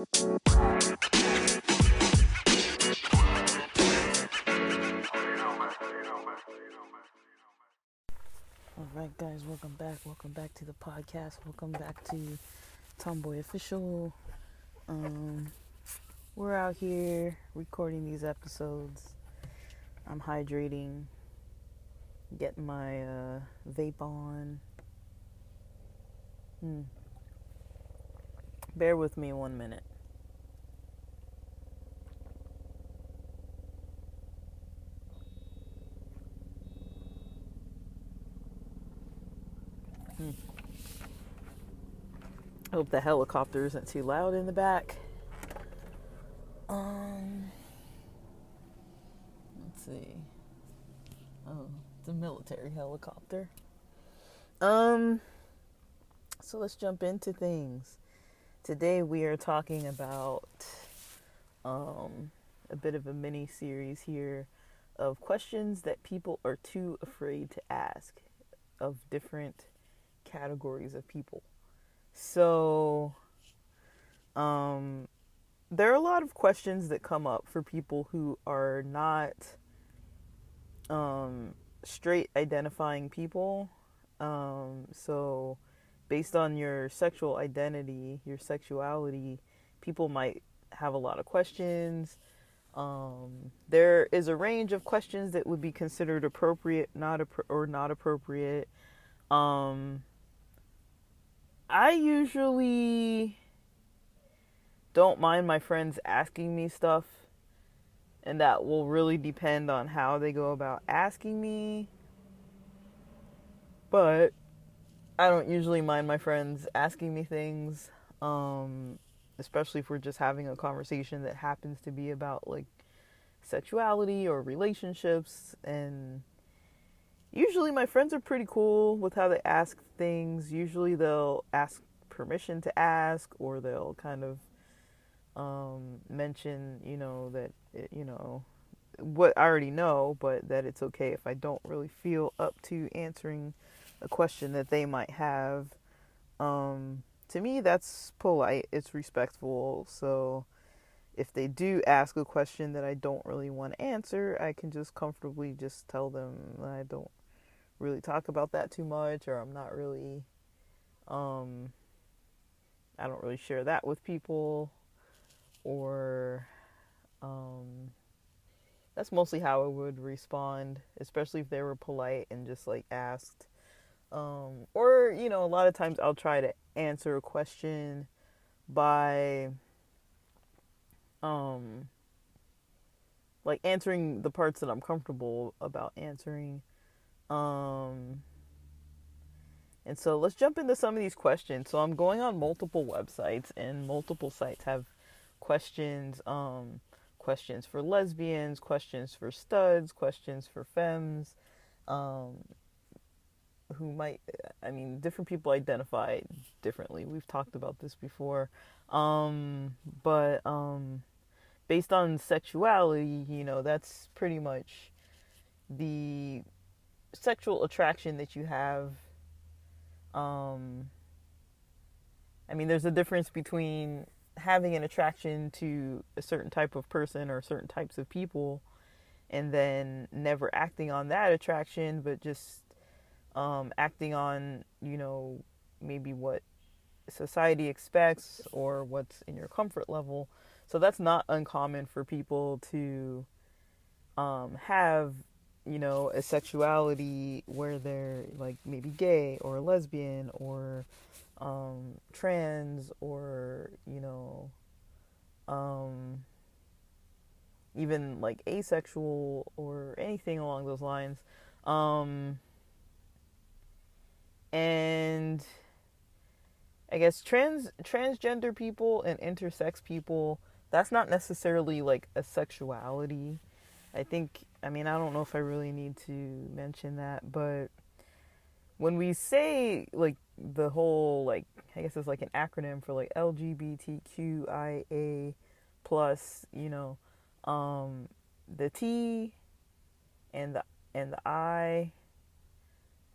Alright guys, welcome back. Welcome back to the podcast. Welcome back to Tomboy Official. We're out here recording these episodes. I'm hydrating, getting my vape on. Bear with me 1 minute. I hope the helicopter isn't too loud in the back. Let's see. Oh, it's a military helicopter. So let's jump into things. Today we are talking about a bit of a mini series here of questions that people are too afraid to ask of different categories of people. So there are a lot of questions that come up for people who are not straight identifying people. So based on your sexual identity, your sexuality, people might have a lot of questions. There is a range of questions that would be considered appropriate, not appropriate. I usually don't mind my friends asking me stuff, and that will really depend on how they go about asking me. But I don't usually mind my friends asking me things, especially if we're just having a conversation that happens to be about like sexuality or relationships. And usually my friends are pretty cool with how they ask things. Usually they'll ask permission to ask, or they'll kind of mention, that, what I already know, but that it's okay if I don't really feel up to answering a question that they might have. To me, that's polite. It's respectful. So if they do ask a question that I don't really want to answer, I can just comfortably just tell them I don't really talk about that too much, or I'm not really, I don't really share that with people, or, that's mostly how I would respond, especially if they were polite and just like asked. Or, a lot of times I'll try to answer a question by, like answering the parts that I'm comfortable about answering. And so let's jump into some of these questions. So I'm going on multiple websites, and multiple sites have questions, questions for lesbians, questions for studs, questions for femmes, different people identify differently. We've talked about this before. But based on sexuality, that's pretty much the sexual attraction that you have. There's a difference between having an attraction to a certain type of person or certain types of people, and then never acting on that attraction, but just acting on, maybe what society expects or what's in your comfort level. So that's not uncommon for people to have, a sexuality where they're like maybe gay or lesbian or trans, or even like asexual or anything along those lines. And I guess transgender people and intersex people, that's not necessarily like a sexuality. I don't know if I really need to mention that, but when we say like the whole, like, I guess it's like an acronym for like LGBTQIA plus, the T and the I,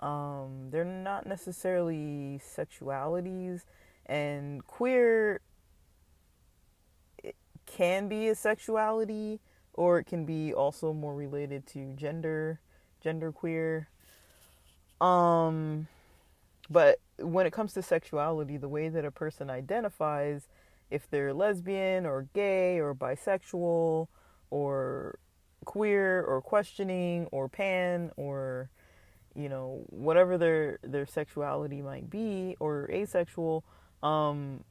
they're not necessarily sexualities. And queer can be a sexuality, or it can be also more related to gender queer. Um, but when it comes to sexuality, the way that a person identifies, if they're lesbian or gay or bisexual or queer or questioning or pan or whatever their sexuality might be, or asexual, um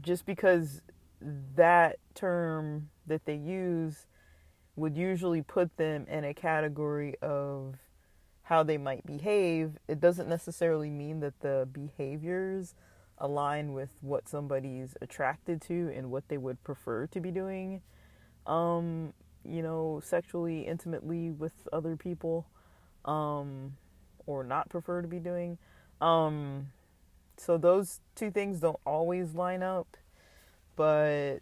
just because that term that they use would usually put them in a category of how they might behave, it doesn't necessarily mean that the behaviors align with what somebody's attracted to and what they would prefer to be doing, sexually, intimately with other people, or not prefer to be doing. So those two things don't always line up, but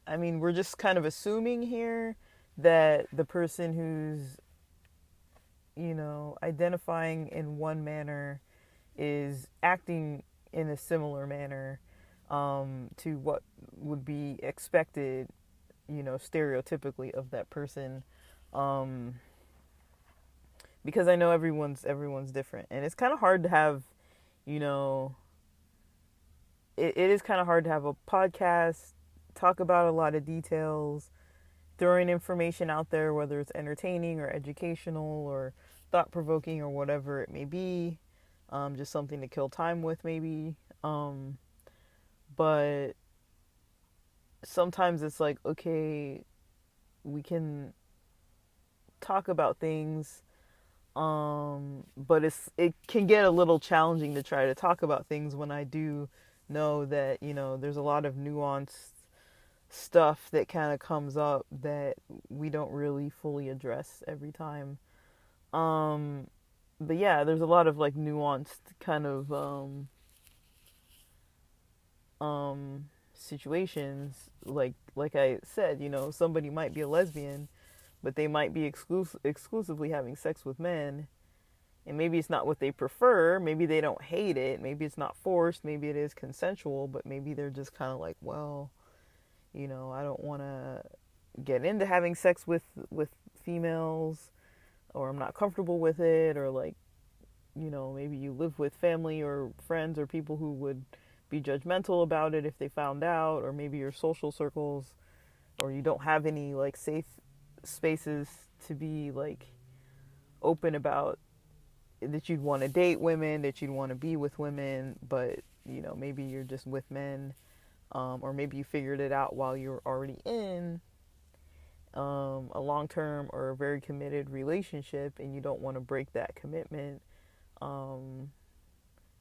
I mean, we're just kind of assuming here that the person who's, identifying in one manner is acting in a similar manner, to what would be expected, stereotypically of that person. Um, because I know everyone's different, and it's kind of hard to have, you know, it is kind of hard to have a podcast, talk about a lot of details, throwing information out there, whether it's entertaining or educational or thought provoking or whatever it may be, just something to kill time with maybe. But sometimes it's like, okay, we can talk about things, but it can get a little challenging to try to talk about things when I do know that there's a lot of nuanced stuff that kind of comes up that we don't really fully address every time. But yeah, there's a lot of like nuanced kind of situations, like I said, somebody might be a lesbian, but they might be exclusively having sex with men, and maybe it's not what they prefer, maybe they don't hate it, maybe it's not forced, maybe it is consensual, but maybe they're just kind of like, well, I don't want to get into having sex with females, or I'm not comfortable with it, or like, maybe you live with family or friends or people who would be judgmental about it if they found out, or maybe your social circles, or you don't have any like safe spaces to be like open about that you'd want to date women, that you'd want to be with women, but maybe you're just with men, or maybe you figured it out while you're already in a long-term or a very committed relationship, and you don't want to break that commitment.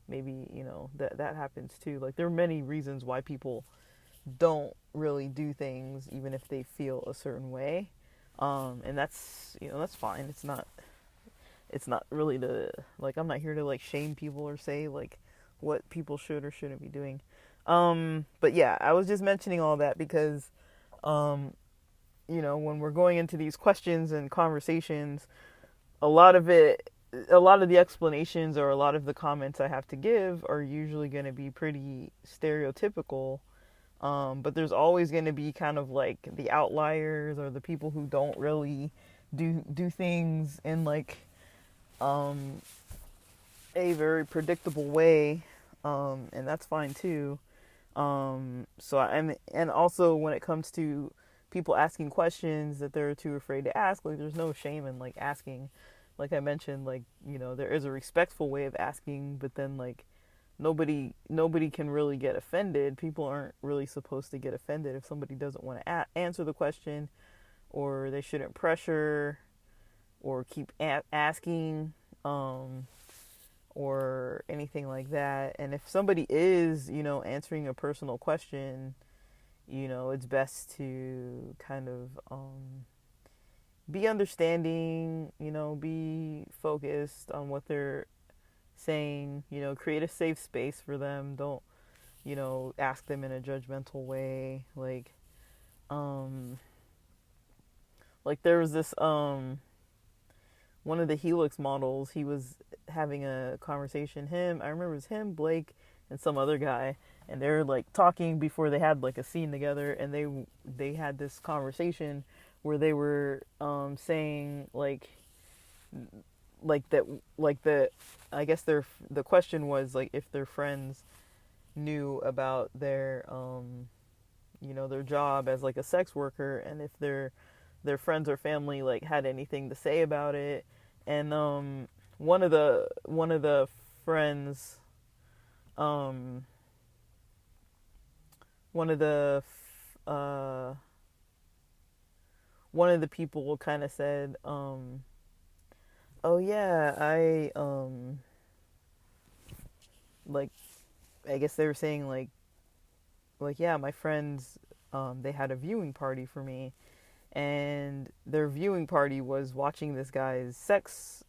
Maybe that happens too. Like, there are many reasons why people don't really do things even if they feel a certain way, and that's fine. It's not really like, I'm not here to like shame people or say like what people should or shouldn't be doing. But yeah, I was just mentioning all that because when we're going into these questions and conversations, a lot of the explanations or a lot of the comments I have to give are usually going to be pretty stereotypical. But there's always going to be kind of like the outliers, or the people who don't really do things in like a very predictable way, and that's fine too. And also when it comes to people asking questions that they're too afraid to ask, like, there's no shame in like asking. Like I mentioned, like, there is a respectful way of asking, but then like nobody can really get offended. People aren't really supposed to get offended if somebody doesn't want to answer the question, or they shouldn't pressure or keep asking, or anything like that. And if somebody is, answering a personal question, it's best to kind of be understanding, be focused on what they're saying, create a safe space for them. Don't, ask them in a judgmental way. Like there was this, one of the Helix models, he was having a conversation, I remember it was him, Blake, and some other guy, and they're like talking before they had like a scene together, and they had this conversation where they were saying like that like the I guess the question was like if their friends knew about their their job as like a sex worker, and if their friends or family like had anything to say about it. And one of the friends, um one of the one of the people kind of said, oh yeah, I like I guess they were saying like yeah, my friends, they had a viewing party for me, and their viewing party was watching this guy's sex,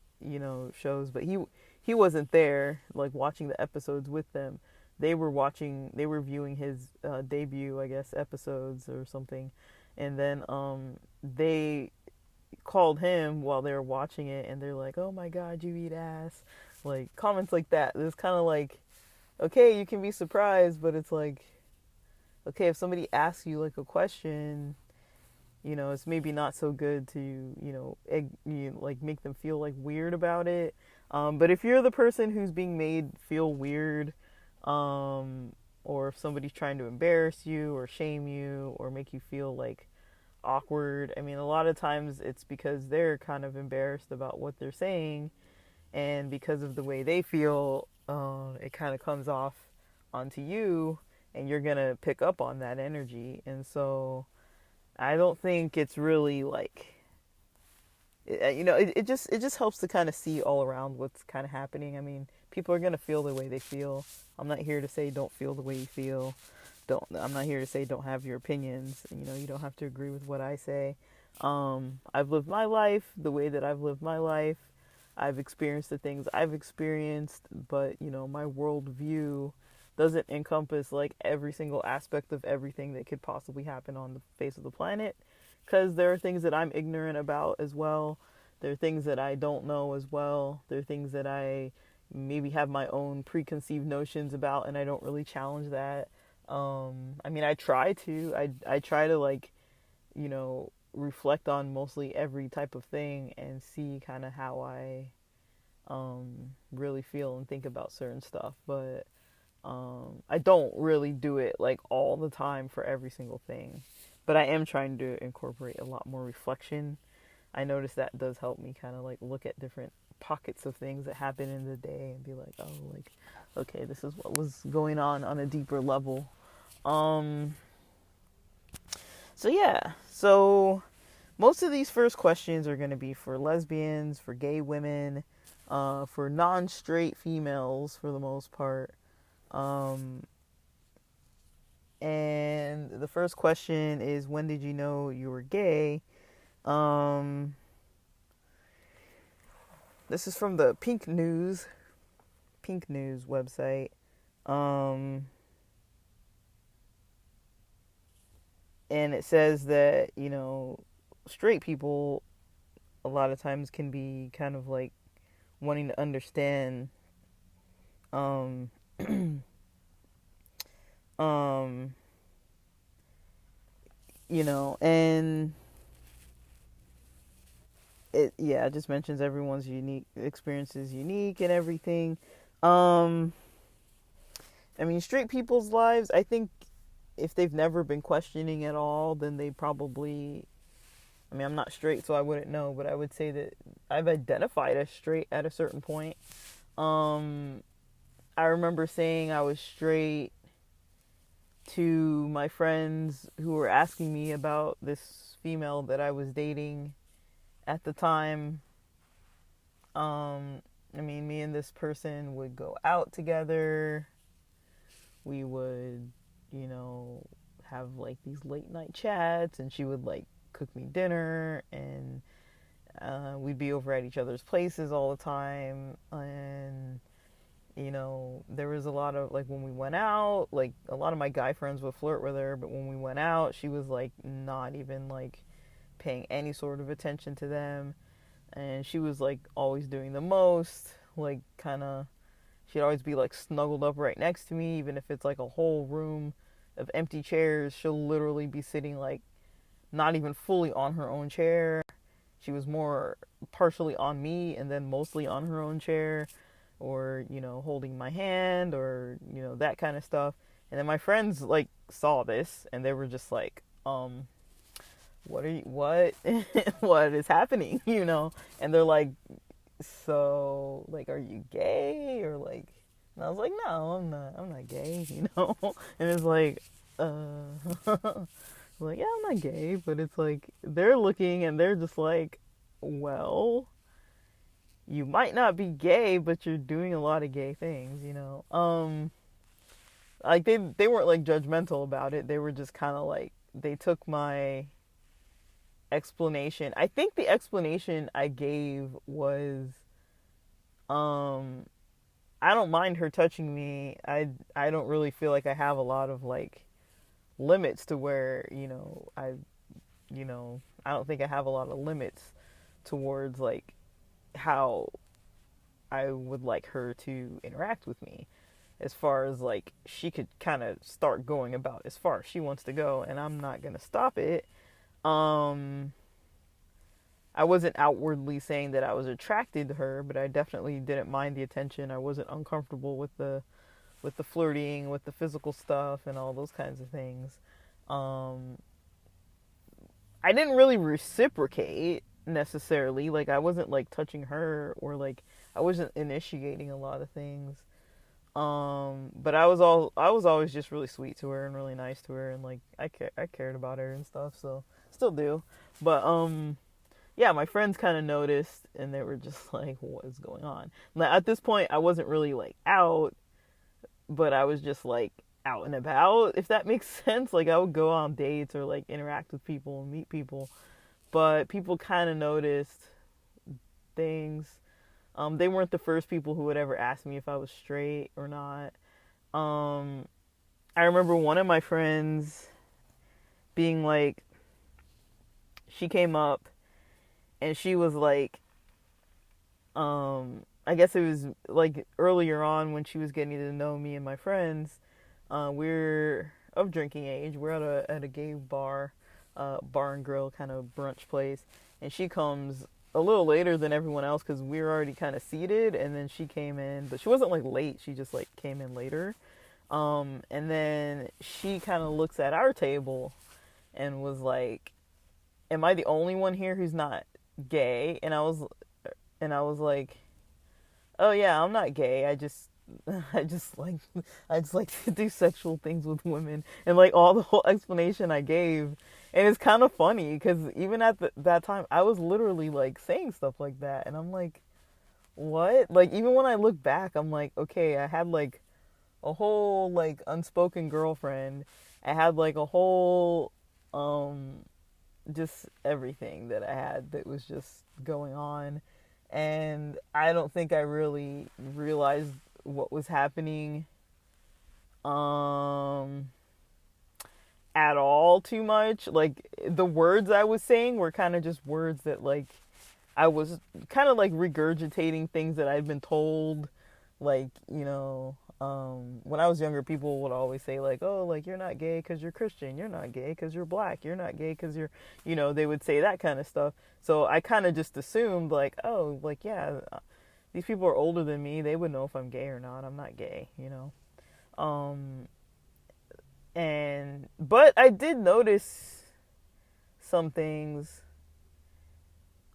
shows, but he wasn't there like watching the episodes with them. They were viewing his debut, I guess, episodes or something. And then they called him while they were watching it, and they're like, "Oh my god, you eat ass." Like comments like that. It's kind of like, okay, you can be surprised, but it's like, okay, if somebody asks you like a question, it's maybe not so good to, like make them feel like weird about it. But if you're the person who's being made feel weird, or if somebody's trying to embarrass you or shame you or make you feel like awkward, I mean, a lot of times it's because they're kind of embarrassed about what they're saying, and because of the way they feel, it kind of comes off onto you, and you're gonna pick up on that energy. And so I don't think it's really like, it just helps to kind of see all around what's kind of happening. I mean, people are gonna feel the way they feel. I'm not here to say don't feel the way you feel. I'm not here to say don't have your opinions. You don't have to agree with what I say. I've lived my life the way that I've lived my life. I've experienced the things I've experienced, but my worldview doesn't encompass like every single aspect of everything that could possibly happen on the face of the planet, because there are things that I'm ignorant about as well. There are things that I don't know as well. There are things that I maybe have my own preconceived notions about, and I don't really challenge that. I mean, I try to. I try to like, reflect on mostly every type of thing and see kind of how I really feel and think about certain stuff. But I don't really do it like all the time for every single thing. But I am trying to incorporate a lot more reflection. I notice that does help me kind of like look at different pockets of things that happen in the day and be like, oh, like, okay, this is what was going on a deeper level. So yeah, so most of these first questions are going to be for lesbians, for gay women, for non-straight females for the most part. And the first question is, when did you know you were gay? This is from the Pink News website. And it says that, straight people a lot of times can be kind of like wanting to understand, and it just mentions everyone's unique experience is unique and everything. I mean, straight people's lives, I think if they've never been questioning at all, then they probably, I mean, I'm not straight, so I wouldn't know, but I would say that I've identified as straight at a certain point. I remember saying I was straight to my friends who were asking me about this female that I was dating at the time. I mean, me and this person would go out together. We would, have like these late night chats, and she would like cook me dinner, and we'd be over at each other's places all the time. And there was a lot of like, when we went out, like a lot of my guy friends would flirt with her, but when we went out, she was like not even like paying any sort of attention to them. And she was like always doing the most, like kind of, she'd always be like snuggled up right next to me, even if it's like a whole room of empty chairs. She'll literally be sitting like not even fully on her own chair. She was more partially on me and then mostly on her own chair, or, you know, holding my hand, or, you know, that kind of stuff. And then my friends like saw this and they were just like, what what is happening, you know? And they're like, so like, are you gay? Or like, and I was like, no, I'm not gay, you know? And it's like, like, yeah, I'm not gay, but it's like, they're looking and they're just like, well, you might not be gay, but you're doing a lot of gay things, you know? Like, they weren't like judgmental about it. They were just kind of like, they took my explanation. I think the explanation I gave was, I don't mind her touching me. I don't really feel like I have a lot of like limits to where, you know, I don't think I have a lot of limits towards like how I would like her to interact with me, as far as like she could kind of start going about as far as she wants to go, and I'm not gonna stop it. I wasn't outwardly saying that I was attracted to her, but I definitely didn't mind the attention. I wasn't uncomfortable with the flirting, with the physical stuff, and all those kinds of things. I didn't really reciprocate necessarily. Like, I wasn't like touching her, or like I wasn't initiating a lot of things. But I was always just really sweet to her and really nice to her, and like I cared about her and stuff, so still do. But yeah, my friends kind of noticed, and they were just like, what is going on? Like, at this point, I wasn't really like out, but I was just like out and about, if that makes sense. Like, I would go on dates or like interact with people and meet people, but people kind of noticed things. They weren't the first people who would ever ask me if I was straight or not. I remember one of my friends being like, she came up and she was like, I guess it was like earlier on when she was getting to know me and my friends. We're of drinking age. We're at a gay bar and grill kind of brunch place, and she comes a little later than everyone else because we were already kind of seated, and then she came in, but she wasn't like late. She just like came in later, and then she kind of looks at our table and was like, "Am I the only one here who's not gay?" And I was like, "Oh yeah, I'm not gay. I just like to do sexual things with women," and like all the whole explanation I gave. And it's kind of funny because even at that time, I was literally like saying stuff like that, and I'm like, what? Like, even when I look back, I'm like, okay, I had like a whole like unspoken girlfriend. I had like a whole just everything that I had that was just going on, and I don't think I really realized what was happening at all too much. Like, the words I was saying were kind of just words that like I was kind of like regurgitating things that I'd been told. Like, you know, when I was younger, people would always say like, oh, like, you're not gay because you're Christian, you're not gay because you're black, you're not gay because you're, you know, they would say that kind of stuff. So I kind of just assumed like, oh, like, yeah, these people are older than me, they would know if I'm gay or not. I'm not gay, you know. But I did notice some things,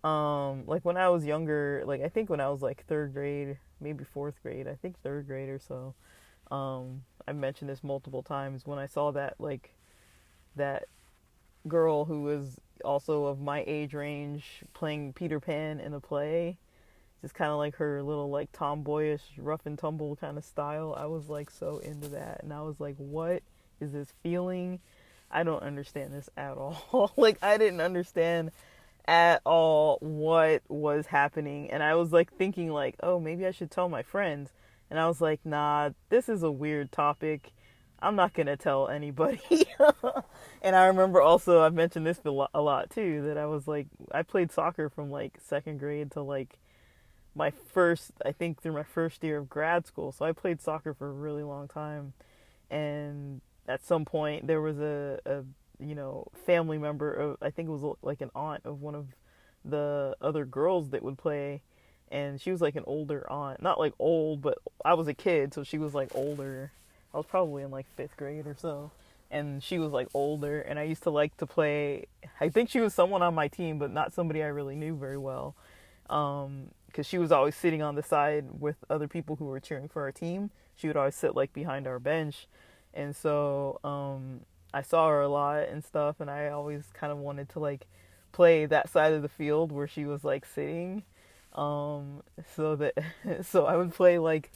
like when I was younger, like I think when I was like third grade, maybe fourth grade, I think third grade or so. I've mentioned this multiple times. When I saw that girl who was also of my age range playing Peter Pan in a play, just kind of like her little like tomboyish rough and tumble kind of style, I was like so into that, and I was like, what is this feeling? I don't understand this at all. Like, I didn't understand at all what was happening, and I was like thinking like, oh, maybe I should tell my friends, and I was like, nah, this is a weird topic, I'm not gonna tell anybody. And I remember also, I've mentioned this a lot too, that I was like, I played soccer from like second grade to like I think through my first year of grad school. So I played soccer for a really long time. And at some point there was a family member of, I think it was like an aunt of one of the other girls that would play, and she was like an older aunt, not like old, but I was a kid, so she was like older. I was probably in like 5th grade or so, and she was like older, and I used to like to play. I think she was someone on my team, but not somebody I really knew very well, because she was always sitting on the side with other people who were cheering for our team. She would always sit like behind our bench, and so I saw her a lot and stuff, and I always kind of wanted to like play that side of the field where she was like sitting, so that so I would play like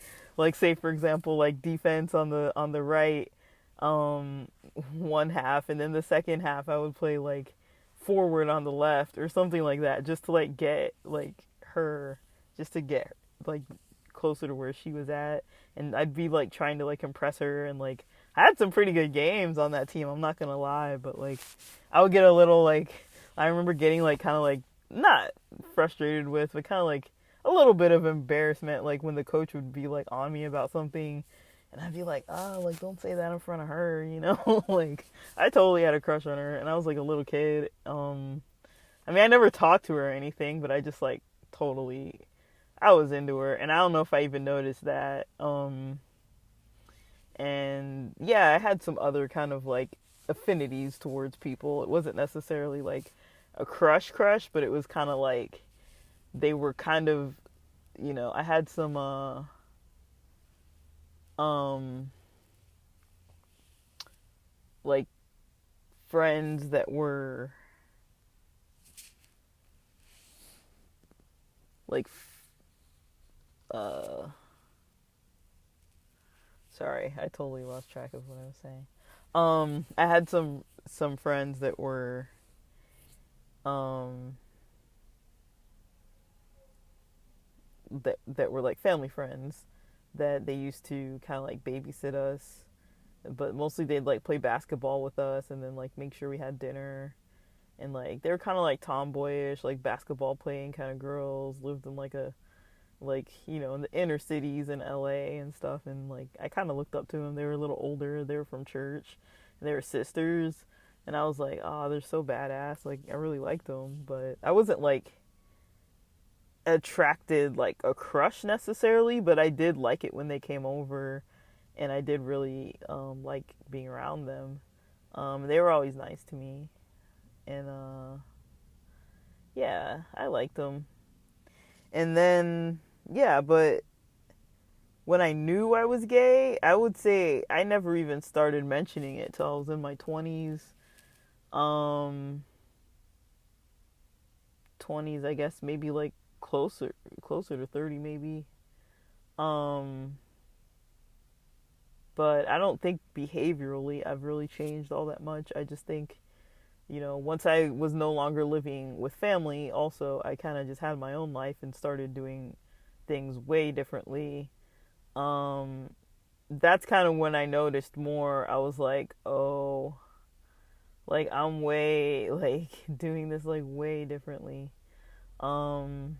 say for example like defense on the right, one half, and then the second half I would play like forward on the left or something like that, just to like get like her, just to get like closer to where she was at, and I'd be like trying to like impress her, and like I had some pretty good games on that team, I'm not gonna lie, but like I would get a little like, I remember getting like kind of like not frustrated with, but kind of like a little bit of embarrassment, like when the coach would be like on me about something, and I'd be like, oh, like don't say that in front of her, you know, like I totally had a crush on her, and I was like a little kid. I mean, I never talked to her or anything, but I just like totally, I was into her, and I don't know if I even noticed that. And yeah, I had some other kind of like affinities towards people. It wasn't necessarily like a crush, but it was kind of like they were kind of, I had some like friends that were like uh sorry, I totally lost track of what I was saying. I had some friends that were um that were like family friends, that they used to kind of like babysit us, but mostly they'd like play basketball with us and then like make sure we had dinner, and like they were kind of like tomboyish, like basketball playing kind of girls, lived in like a, like, in the inner cities in LA and stuff, and like I kind of looked up to them. They were a little older, they were from church, and they were sisters, and I was like, oh, they're so badass, like I really liked them, but I wasn't like attracted like a crush necessarily, but I did like it when they came over, and I did really like being around them. They were always nice to me, and yeah, I liked them. And then yeah, but when I knew I was gay, I would say I never even started mentioning it till I was in my 20s. Um 20s, I guess, maybe like closer to 30 maybe. Um but I don't think behaviorally I've really changed all that much. I just think, once I was no longer living with family, also I kind of just had my own life and started doing things way differently. Um that's kind of when I noticed more. I was like, "Oh, like I'm way like doing this like way differently." Um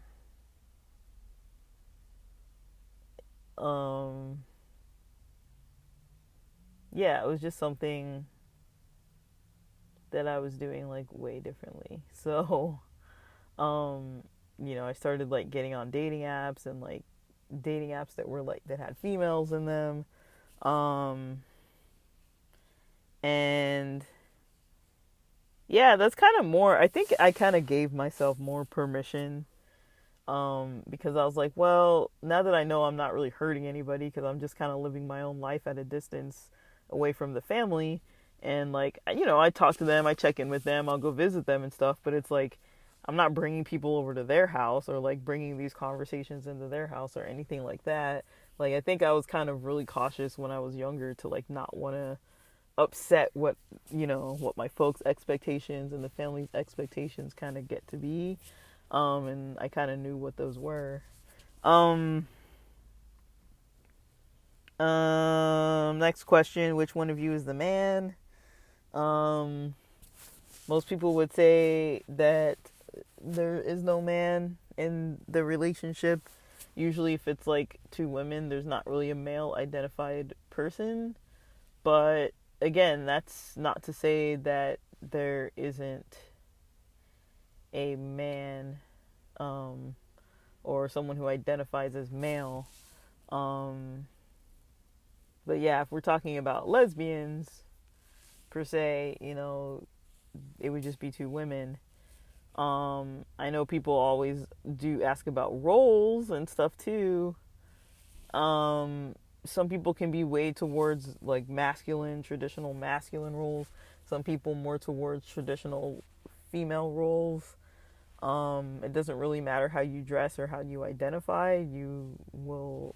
um yeah, it was just something that I was doing like way differently. So, um, I started like getting on dating apps, and like dating apps that were like that had females in them. Um, and yeah, that's kind of more, I think I kind of gave myself more permission, because I was like, well, now that I know I'm not really hurting anybody, because I'm just kind of living my own life at a distance away from the family, and like, I talk to them, I check in with them, I'll go visit them and stuff, but it's like I'm not bringing people over to their house, or like bringing these conversations into their house or anything like that. Like I think I was kind of really cautious when I was younger to like not want to upset what my folks' expectations and the family's expectations kind of get to be, and I kind of knew what those were. Um, Next question: which one of you is the man? Um, Most people would say that there is no man in the relationship, Usually, if it's like two women, there's not really a male identified person. But again, that's not to say that there isn't a man, um, or someone who identifies as male. Um, but yeah, if we're talking about lesbians per se, it would just be two women. I know people always do ask about roles and stuff too. Some people can be way towards like traditional masculine roles. Some people more towards traditional female roles. It doesn't really matter how you dress or how you identify. You will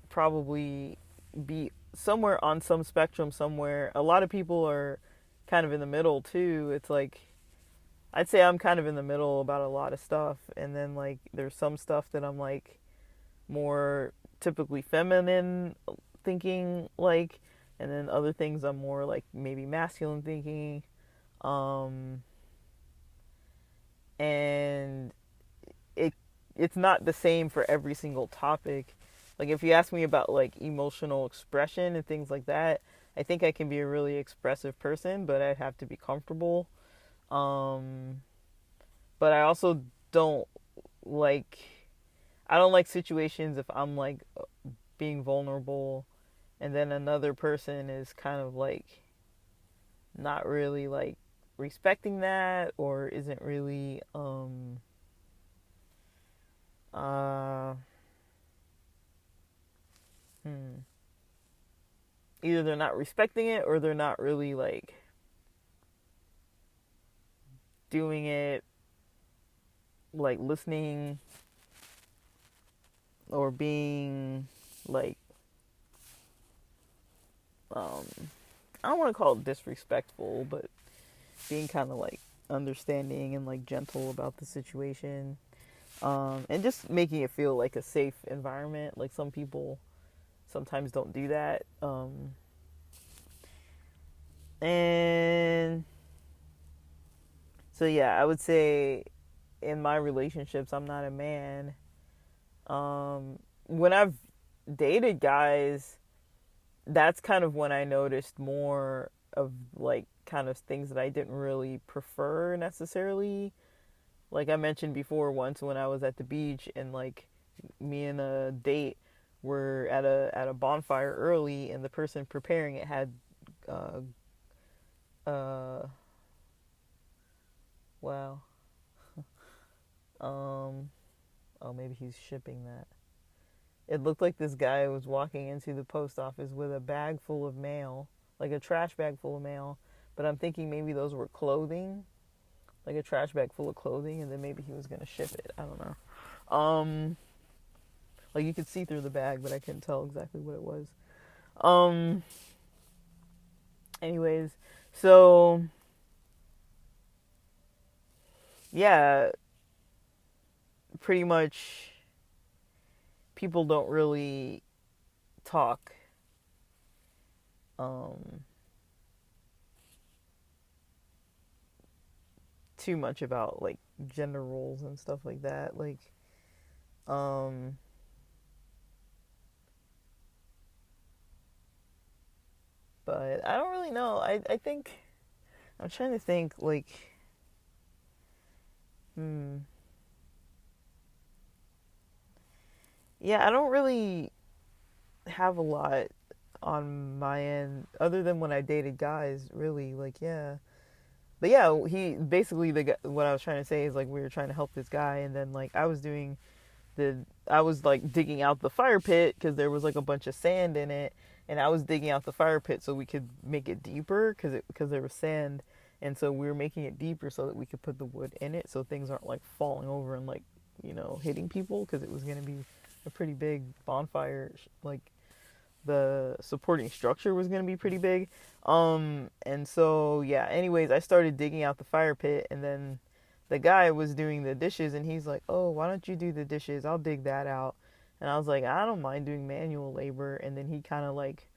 probably be somewhere on some spectrum somewhere. A lot of people are kind of in the middle too. It's like I'd say I'm kind of in the middle about a lot of stuff, and then like there's some stuff that I'm like more typically feminine thinking like, and then other things I'm more like maybe masculine thinking. Um and it it's not the same for every single topic. Like if you ask me about like emotional expression and things like that, I think I can be a really expressive person, but I'd have to be comfortable. Um but I also don't like I don't like situations if I'm like being vulnerable and then another person is kind of like not really like respecting that or isn't really uh hmm, either they're not respecting it or they're not really like doing it, like listening or being like um I don't want to call it disrespectful, but being kind of like understanding and like gentle about the situation, and just making it feel like a safe environment. Like some people sometimes don't do that, and so yeah, I would say in my relationships I'm not a man. When I've dated guys, that's kind of when I noticed more of like kind of things that I didn't really prefer necessarily. Like I mentioned before, once when I was at the beach and like me and a date were at a bonfire early, and the person preparing it had uh uh wow um oh, maybe he's shipping that. It looked like this guy was walking into the post office with a bag full of mail, like a trash bag full of mail. But I'm thinking maybe those were clothing, like a trash bag full of clothing, and then maybe he was gonna ship it. I don't know. Like you could see through the bag, but I couldn't tell exactly what it was. Um. Anyways, so yeah, pretty much people don't really talk um too much about like gender roles and stuff like that. Like um but I don't really know. I think I'm trying to think like hmm yeah, I don't really have a lot on my end other than when I dated guys, really. Like yeah. But yeah, he basically what I was trying to say is like we were trying to help this guy, and then like I was like digging out the fire pit because there was like a bunch of sand in it, and I was digging out the fire pit so we could make it deeper because there was sand, and so we were making it deeper so that we could put the wood in it so things aren't like falling over and like hitting people, because it was gonna be a pretty big bonfire. Like the supporting structure was gonna be pretty big, and so yeah. Anyways, I started digging out the fire pit, and then the guy was doing the dishes, and he's like, "Oh, why don't you do the dishes? I'll dig that out." And I was like, "I don't mind doing manual labor." And then he kind of like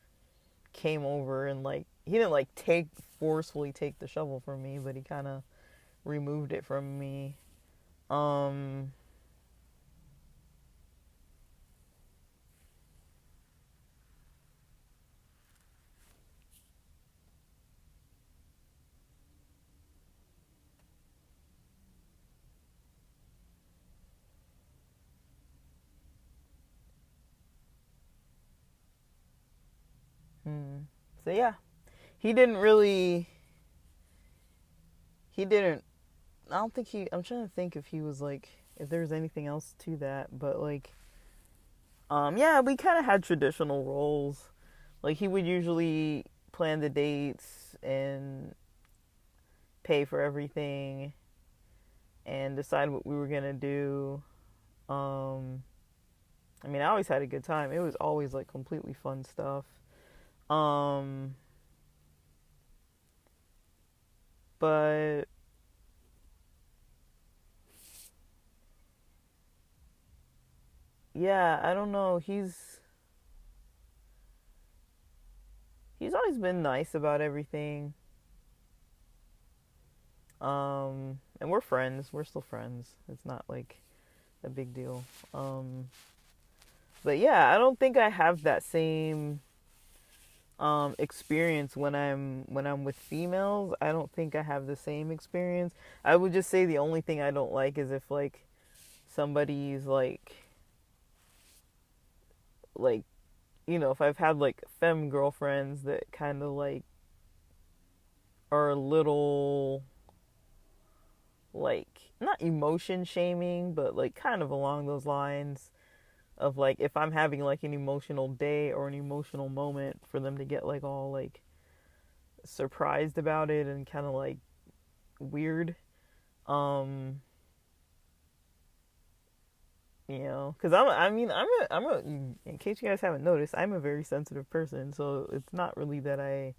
came over and like he didn't like take forcefully take the shovel from me, but he kind of removed it from me. Um Hmm. So yeah, he didn't really. He didn't. I don't think he. I'm trying to think if he was like, if there was anything else to that, but like, yeah, we kind of had traditional roles. Like he would usually plan the dates and pay for everything and decide what we were gonna do. Um, I mean, I always had a good time. It was always like completely fun stuff. Um, but yeah, I don't know. He's always been nice about everything. And we're friends. We're still friends. It's not like a big deal. Um, but yeah, I don't think I have that same experience when I'm with females. I don't think I have the same experience. I would just say the only thing I don't like is if like somebody's like if I've had like femme girlfriends that kind of like are a little like not emotion shaming, but like kind of along those lines of like if I'm having like an emotional day or an emotional moment for them to get like all like surprised about it and kind of like weird. Um, because in case you guys haven't noticed, I'm a very sensitive person, so it's not really that I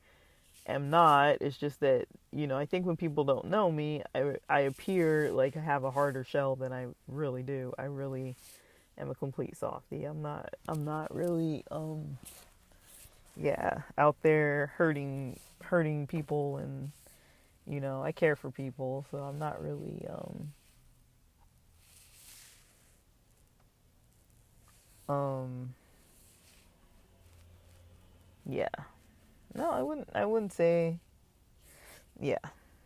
am not. It's just that I think when people don't know me, I appear like I have a harder shell than I really do. I really am a complete softie. I'm not really yeah, out there hurting people, and I care for people, so I'm not really um yeah. No, I wouldn't say yeah.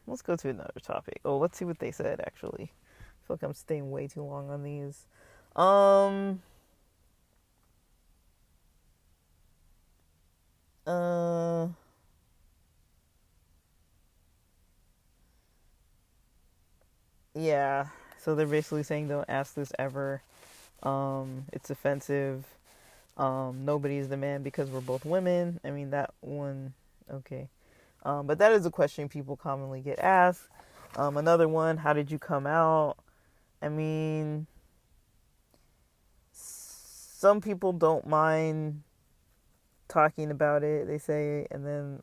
Let's go to another topic. Oh, let's see what they said actually. I feel like I'm staying way too long on these. Um uh yeah. So they're basically saying don't ask this ever. It's offensive. Nobody's the man because we're both women. I mean that one okay. But that is a question people commonly get asked. Another one, how did you come out? I mean, some people don't mind talking about it, they say, and then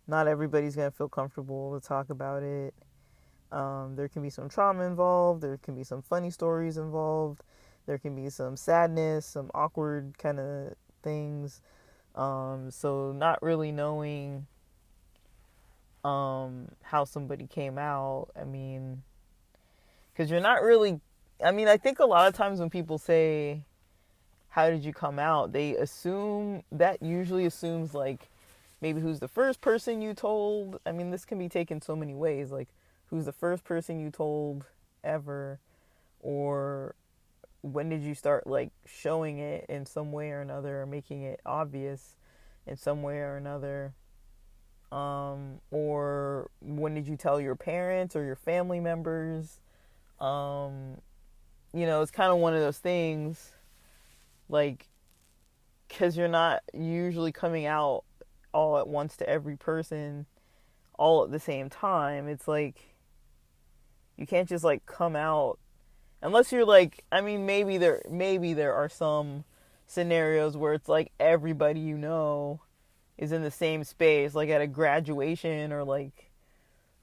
not everybody's going to feel comfortable to talk about it. There can be some trauma involved, there can be some funny stories involved, there can be some sadness, some awkward kind of things. So not really knowing how somebody came out, I mean, because you're not really, I mean, I think a lot of times when people say, how did you come out, they assume, that usually assumes like maybe who's the first person you told. I mean, this can be taken so many ways, like who's the first person you told ever, or when did you start like showing it in some way or another, or making it obvious in some way or another. Or when did you tell your parents or your family members? um it's kind of one of those things, like, because you're not usually coming out all at once to every person all at the same time. It's like you can't just like come out unless you're like, I mean, maybe there are some scenarios where it's like everybody is in the same space, like at a graduation or like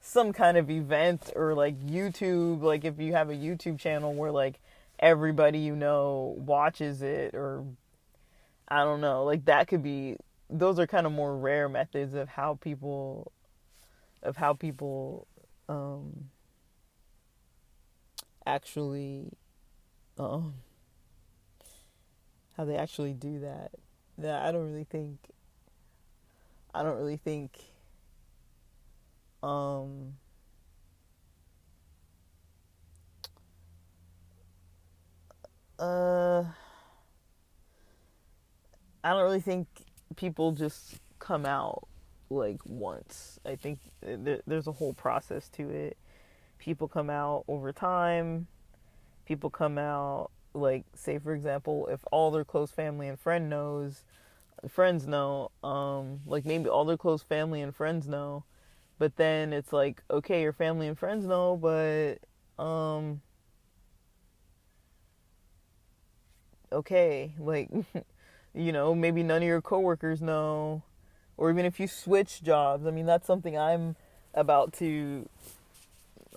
some kind of event, or like YouTube, like if you have a YouTube channel where like everybody watches it, or I don't know, like that could be, those are kind of more rare methods of how people um actually um how they actually do that. That I don't really think um uh I don't really think people just come out like once. I think there's a whole process to it. People come out over time. People come out, like, say for example, if all their close family and friends know, like maybe all their close family and friends know, but then it's like, okay, your family and friends know, but okay, like, maybe none of your coworkers know, or even if you switch jobs. I mean, that's something I'm about to.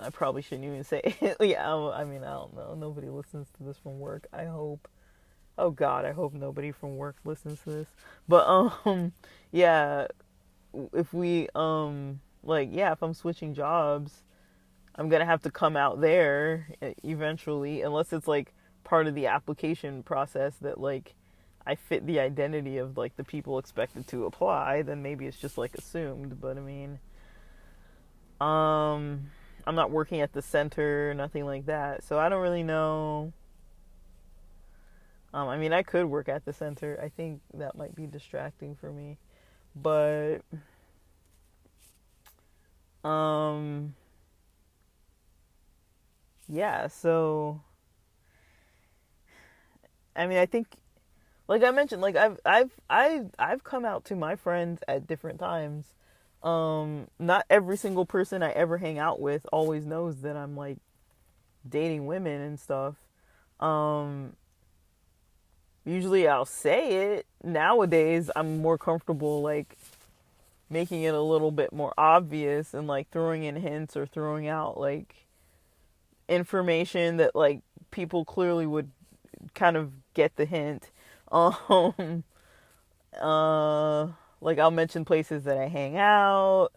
I probably shouldn't even say it. Yeah, I mean, I don't know. Nobody listens to this from work, I hope. Oh God, I hope nobody from work listens to this. But yeah, if we like, yeah, if I'm switching jobs, I'm gonna have to come out there eventually, unless it's like part of the application process that, like, I fit the identity of like the people expected to apply. Then maybe it's just like assumed. But I mean, I'm not working at the center, nothing like that, so I don't really know. I mean, I could work at the center. I think that might be distracting for me, but um yeah, so I mean, I think, like I mentioned, like I've come out to my friends at different times. Not every single person I ever hang out with always knows that I'm like dating women and stuff. Um Usually I'll say it. Nowadays I'm more comfortable like making it a little bit more obvious and like throwing in hints or throwing out like information that like people clearly would kind of get the hint. Um uh like I'll mention places that I hang out.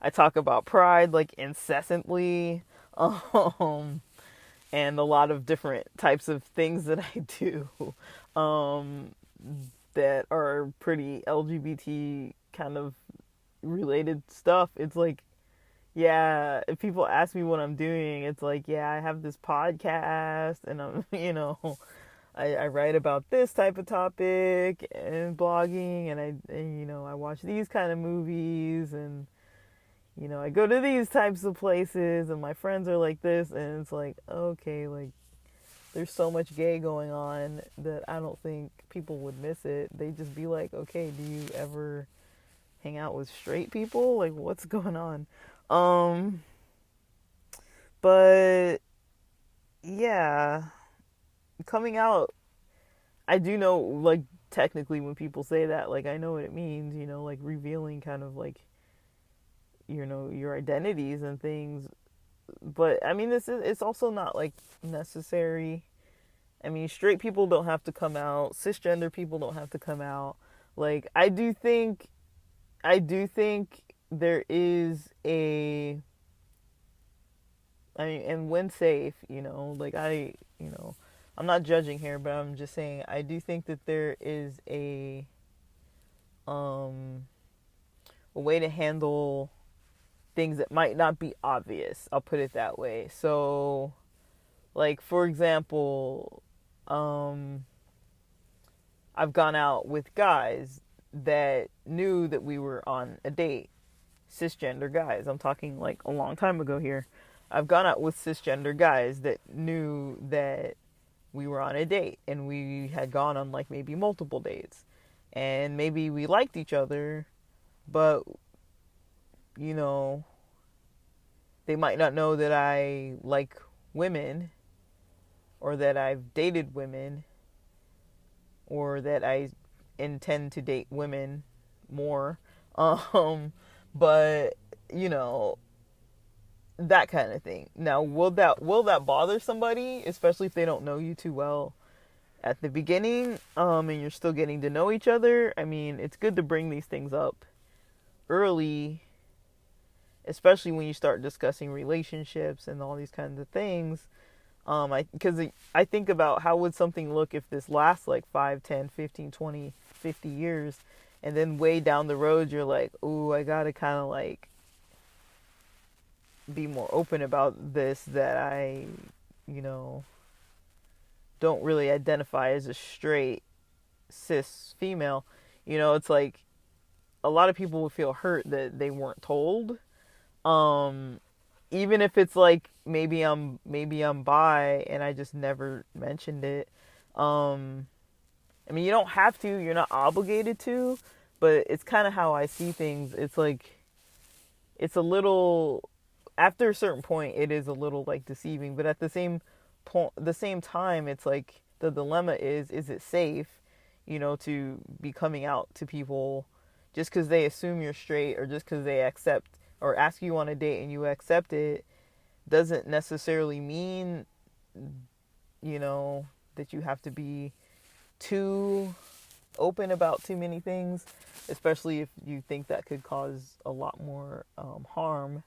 I talk about pride like incessantly. Um and a lot of different types of things that I do um that are pretty LGBT kind of related stuff. It's like, yeah, if people ask me what I'm doing, it's like, yeah, I have this podcast and I'm, I write about this type of topic and blogging, and I watch these kind of movies, and, I go to these types of places, and my friends are like this, and it's like, okay, like, there's so much gay going on that I don't think people would miss it. They'd just be like, okay, do you ever hang out with straight people? Like, what's going on? Um, but yeah, coming out, I do know, like, technically when people say that, like, I know what it means, like revealing kind of like, your identities and things. But I mean, it's also not like necessary. I mean, straight people don't have to come out, cisgender people don't have to come out. Like, I do think there is a, I mean, and when safe, like I'm not judging here, but I'm just saying I do think that there is um a way to handle things that might not be obvious. I'll put it that way. So, like, for example, um I've gone out with guys that knew that we were on a date. Cisgender guys. I'm talking like a long time ago here. I've gone out with cisgender guys that knew that we were on a date, and we had gone on like maybe multiple dates. And maybe we liked each other, but you know, they might not know that I like women, or that I've dated women, or that I intend to date women more. Um, but that kind of thing. Now, will that bother somebody, especially if they don't know you too well at the beginning, and you're still getting to know each other? I mean, it's good to bring these things up early, especially when you start discussing relationships and all these kinds of things. Because I think about how would something look if this lasts like 5, 10, 15, 20, 50 years, and then way down the road you're like, ooh, I gotta kind of like be more open about this, that I, you know, don't really identify as a straight cis female, it's like a lot of people would feel hurt that they weren't told. Um, Even if it's like maybe I'm bi and I just never mentioned it. Um, I mean, you don't have to, you're not obligated to, but it's kind of how I see things. It's like it's a little after a certain point it is a little like deceiving, but at the same time it's like the dilemma is it safe, to be coming out to people just cuz they assume you're straight or just cuz they accept or ask you on a date and you accept it doesn't necessarily mean you know that you have to be too open about too many things, especially if you think that could cause a lot more harm.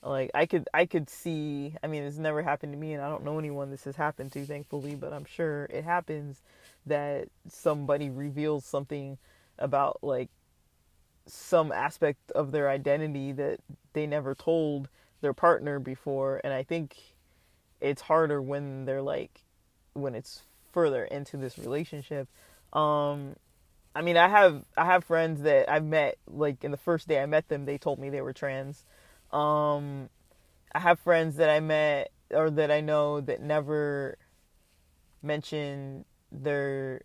Like I could see. I mean, it's never happened to me, and I don't know anyone this has happened to, thankfully. But I'm sure it happens that somebody reveals something about like some aspect of their identity that they never told their partner before, and I think it's harder when they're like when it's further into this relationship. Um, I mean, I have friends that I've met like in the first day I met them, they told me they were trans. Um, I have friends that I met or that I know that mentioned their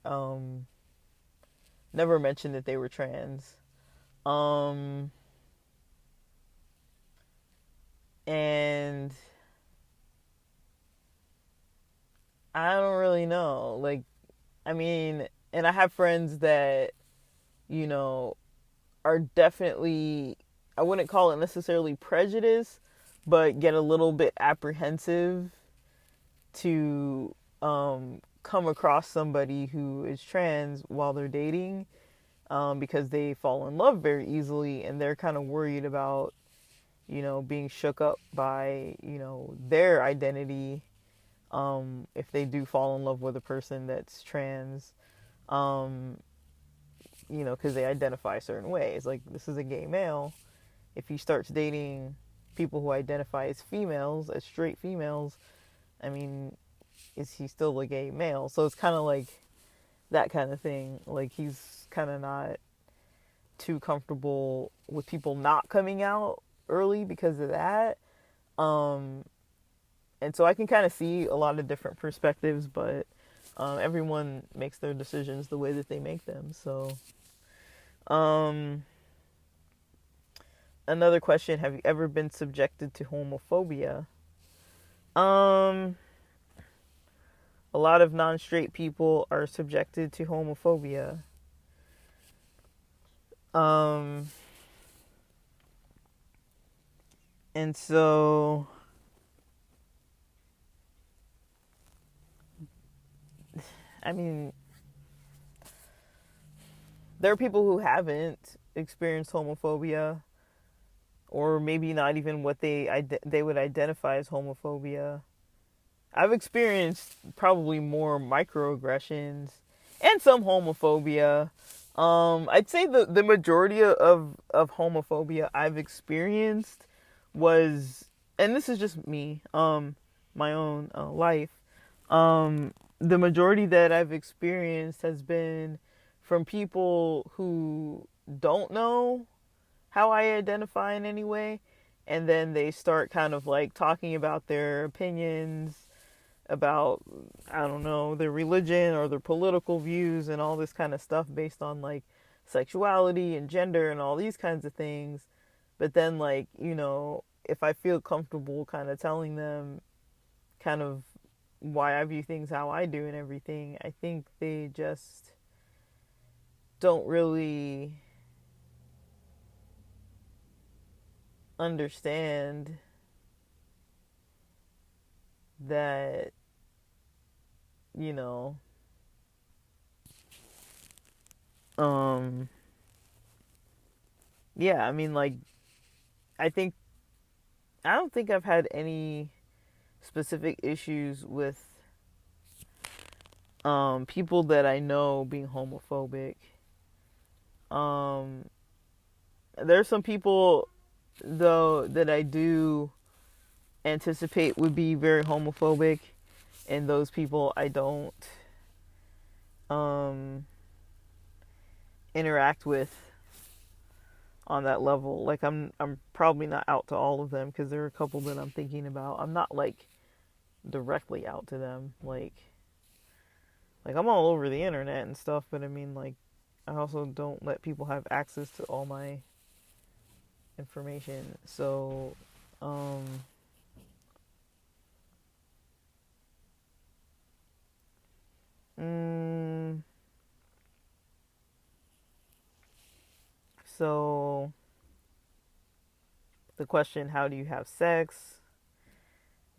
never mentioned that they were trans. Um, and I don't really know. Like, I mean, and I have friends that, you know, are definitely, I wouldn't call it necessarily prejudice, but get a little bit apprehensive to come across somebody who is trans while they're dating, because they fall in love very easily and they're kind of worried about, being shook up by, their identity, if they do fall in love with a person that's trans, um, because they identify certain ways. Like, this is a gay male. If he starts dating people who identify as females, as straight females, I mean, is he still a gay male? So it's kind of like that kind of thing. Like, he's kind of not too comfortable with people not coming out early because of that. Um, and so I can kind of see a lot of different perspectives, but everyone makes their decisions the way that they make them. So, um, another question: have you ever been subjected to homophobia? Um, a lot of non-straight people are subjected to homophobia. Um, and so, I mean, there are people who haven't experienced homophobia, or maybe not even what they would identify as homophobia. I've experienced probably more microaggressions and some homophobia. I'd say the majority of homophobia I've experienced was, and this is just me, my own life. The majority that I've experienced has been from people who don't know how I identify in any way, and then they start kind of like talking about their opinions about, I don't know, their religion or their political views and all this kind of stuff based on like sexuality and gender and all these kinds of things. But then, like, if I feel comfortable kind of telling them kind of why I view things how I do and everything, I think they just don't really understand that, you know, um, yeah, I mean, like, I think, I don't think I've had any specific issues with, people that I know being homophobic. Um, there's some people, though, that I do anticipate would be very homophobic, and those people I don't, um, interact with on that level. Like I'm probably not out to all of them because there are a couple that I'm thinking about. I'm not like directly out to them. Like I'm all over the internet and stuff, but I mean like I also don't let people have access to all my information. So um mm, so the question, how do you have sex?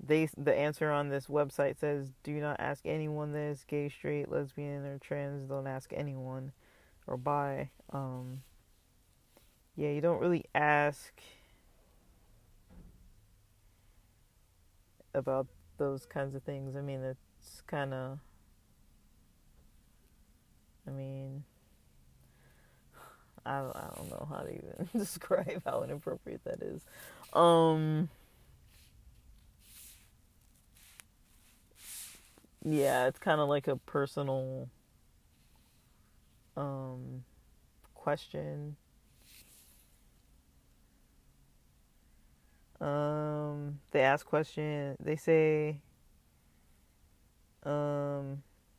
The answer on this website says, do not ask anyone this, gay, straight, lesbian, or trans, don't ask anyone, or bi. Yeah, you don't really ask about those kinds of things. I mean, it's kind of, I mean, I don't know how to even describe how inappropriate that is. Um, yeah, it's kind of like a personal um question. They ask question. They say, how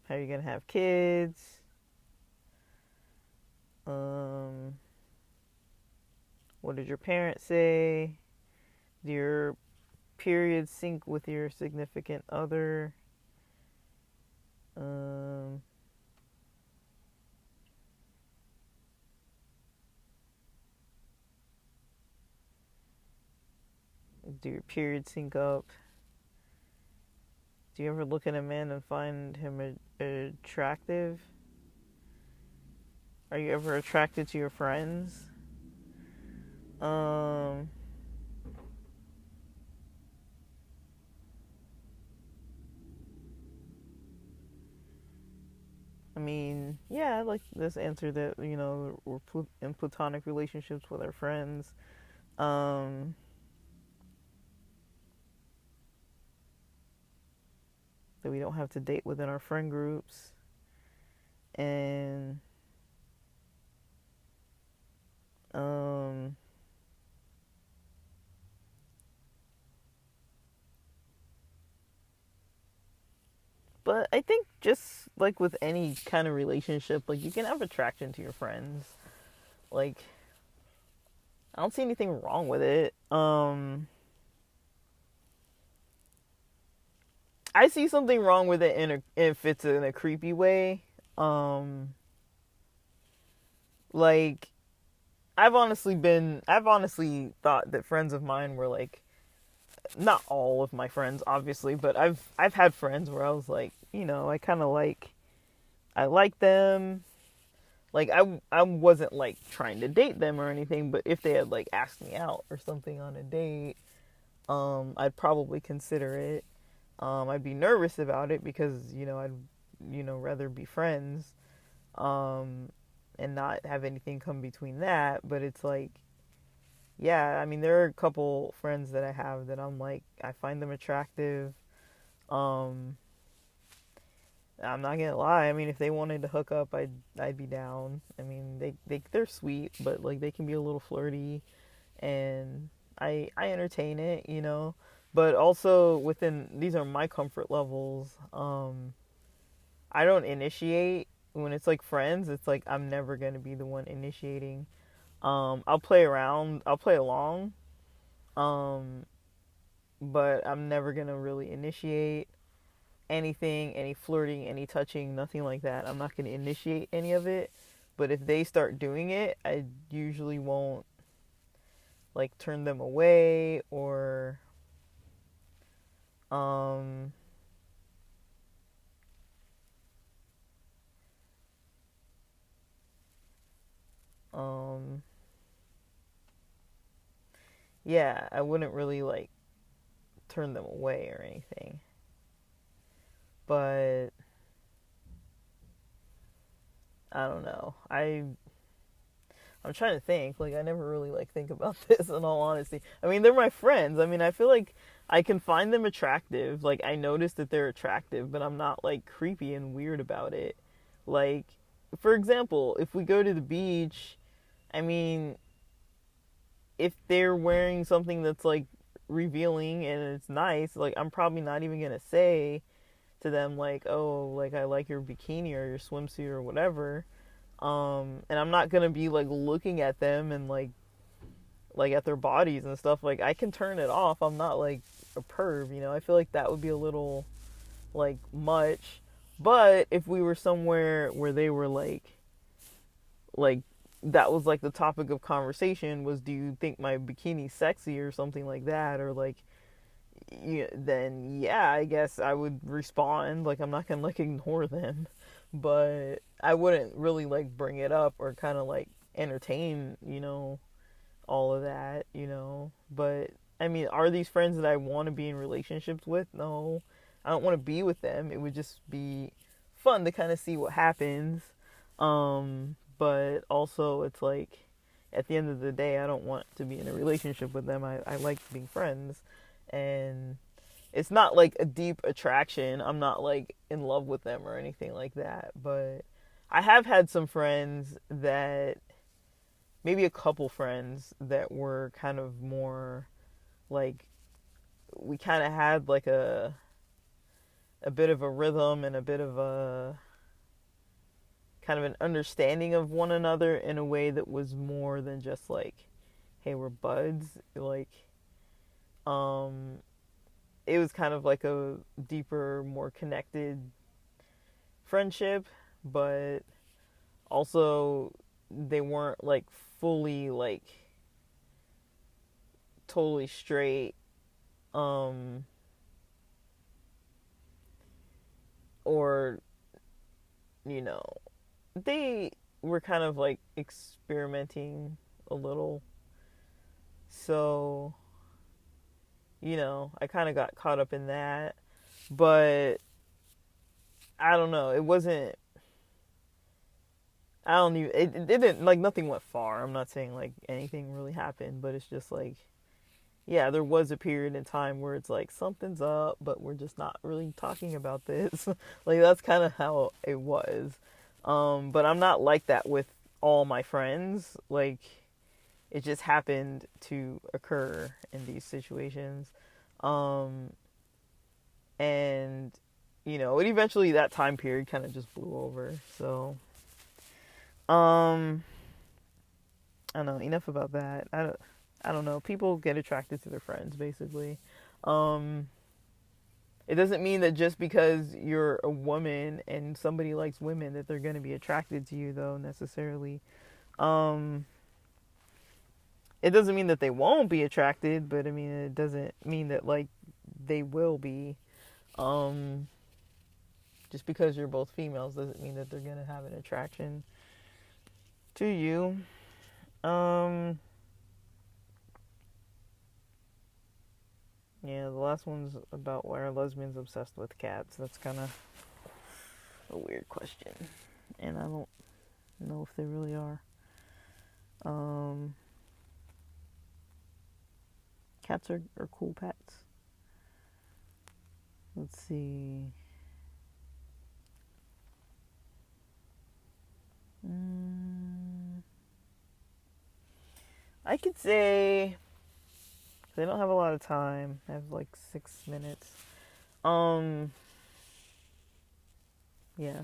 are you gonna have kids? Um, what did your parents say? Do your periods sync with your significant other? Um, do your periods sync up? Do you ever look at a man and find him attractive? Are you ever attracted to your friends? Um, I mean, yeah, I like this answer that, we're in platonic relationships with our friends. Um, that we don't have to date within our friend groups. And, um, but I think just like with any kind of relationship, like you can have attraction to your friends. Like, I don't see anything wrong with it. I see something wrong with it if it's in a creepy way. Um, like I've honestly thought that friends of mine were like, not all of my friends, obviously, but I've had friends where I was like, I kind of I like them. Like I wasn't like trying to date them or anything, but if they had like asked me out or something on a date, I'd probably consider it. I'd be nervous about it because I'd rather be friends, um, and not have anything come between that. But it's like, yeah, I mean, there are a couple friends that I have that I'm like, I find them attractive. Um, I'm not gonna lie. I mean, if they wanted to hook up, I'd be down. I mean, they're sweet, but like they can be a little flirty, and I entertain it. But also within these are my comfort levels. I don't initiate when it's like friends. It's like I'm never gonna be the one initiating. I'll play around. I'll play along. Um, but I'm never gonna really initiate anything, any flirting, any touching, nothing like that. I'm not gonna initiate any of it. But if they start doing it, I usually won't like turn them away or um um yeah, I wouldn't really like turn them away or anything. But I don't know. I'm trying to think. Like I never really like think about this in all honesty. I mean, they're my friends. I mean, I feel like I can find them attractive. Like I notice that they're attractive, but I'm not like creepy and weird about it. Like for example, if we go to the beach, I mean, if they're wearing something that's like revealing and it's nice, like I'm probably not even gonna say to them like, oh, like I like your bikini or your swimsuit or whatever. And I'm not gonna be like looking at them and like at their bodies and stuff. Like I can turn it off. I'm not like a perv, you know. I feel like that would be a little like much. But if we were somewhere where they were like that was like the topic of conversation was, do you think my bikini's sexy or something like that, or like, then yeah, I guess I would respond. Like I'm not gonna like ignore them, but I wouldn't really like bring it up or kind of like entertain, all of that, But I mean, are these friends that I want to be in relationships with? No, I don't want to be with them. It would just be fun to kind of see what happens. But also it's like at the end of the day, I don't want to be in a relationship with them. I like being friends, and it's not like a deep attraction. I'm not like in love with them or anything like that. But I have had some friends that, maybe a couple friends that were kind of more like, we kind of had like a bit of a rhythm and a bit of a kind of an understanding of one another in a way that was more than just like, hey, we're buds. Like, it was kind of like a deeper, more connected friendship, but also they weren't like fully like totally straight, or they were kind of like experimenting a little. So, I kind of got caught up in that. But I don't know. It wasn't. I don't even. It didn't, like, nothing went far. I'm not saying like anything really happened, but it's just like, yeah, there was a period in time where it's like something's up, but we're just not really talking about this. Like that's kind of how it was. But I'm not like that with all my friends. Like it just happened to occur in these situations. And it eventually, that time period kind of just blew over. So, I don't know, enough about that. I don't know. People get attracted to their friends, basically. It doesn't mean that just because you're a woman and somebody likes women that they're going to be attracted to you, though, necessarily. It doesn't mean that they won't be attracted, but I mean, it doesn't mean that like they will be. Just because you're both females doesn't mean that they're going to have an attraction to you. Yeah, the last one's about why are lesbians obsessed with cats. That's kind of a weird question, and I don't know if they really are. Cats are cool pets. Let's see. I could say, they don't have a lot of time. I have like 6 minutes. Yeah.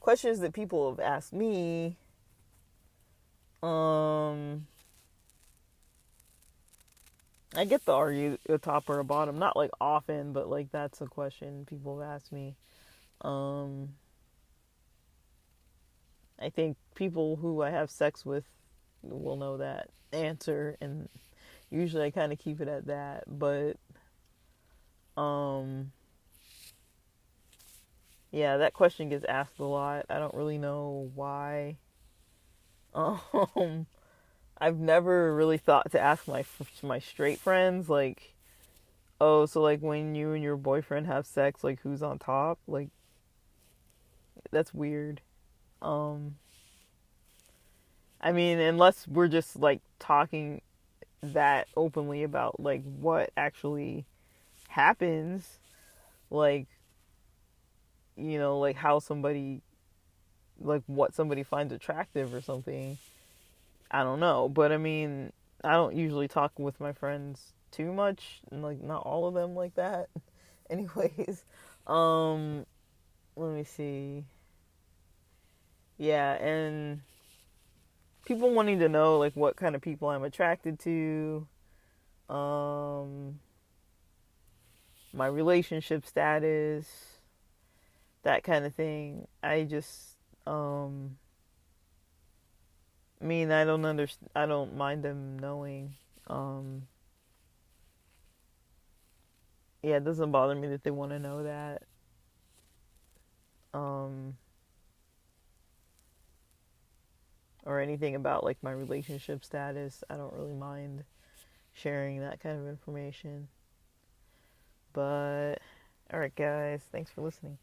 Questions that people have asked me. I get the, are you a top or a bottom? Not like often, but like that's a question people have asked me. I think people who I have sex with will know that answer, and usually I kind of keep it at that. But yeah, that question gets asked a lot. I don't really know why. I've never really thought to ask my straight friends, like, oh, so like when you and your boyfriend have sex, like who's on top? Like that's weird. I mean, unless we're just like talking that openly about like what actually happens, like like how somebody, like what somebody finds attractive or something. I don't know. But I mean, I don't usually talk with my friends too much, and like not all of them like that. Anyways, um, let me see. Yeah, and people wanting to know like what kind of people I'm attracted to, um, my relationship status, that kind of thing. Um, I don't understand. I don't mind them knowing. Um, yeah, it doesn't bother me that they want to know that. Um, or anything about like my relationship status. I don't really mind sharing that kind of information. But all right, guys, thanks for listening.